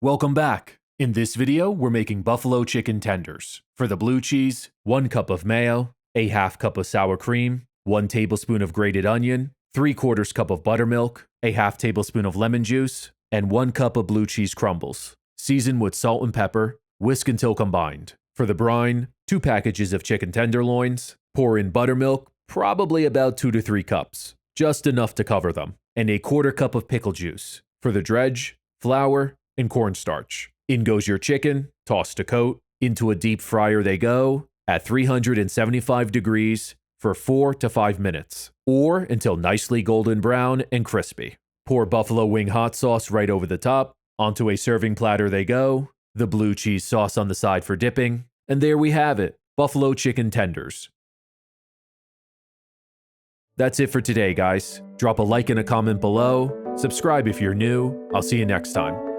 Welcome back. In this video, we're making buffalo chicken tenders. For the blue cheese, 1 cup of mayo, a half cup of sour cream, 1 tablespoon of grated onion, 3/4 cup of buttermilk, a half tablespoon of lemon juice, and 1 cup of blue cheese crumbles. Season with salt and pepper, whisk until combined. For the brine, 2 packages of chicken tenderloins, pour in buttermilk, probably about 2 to 3 cups, just enough to cover them, and a 1/4 cup of pickle juice. For the dredge, flour, and cornstarch. In goes your chicken, tossed to coat. Into a deep fryer they go, at 375 degrees for 4 to 5 minutes, or until nicely golden brown and crispy. Pour buffalo wing hot sauce right over the top. Onto a serving platter they go, the blue cheese sauce on the side for dipping, and there we have it, buffalo chicken tenders. That's it for today, guys. Drop a like and a comment below, subscribe if you're new. I'll see you next time.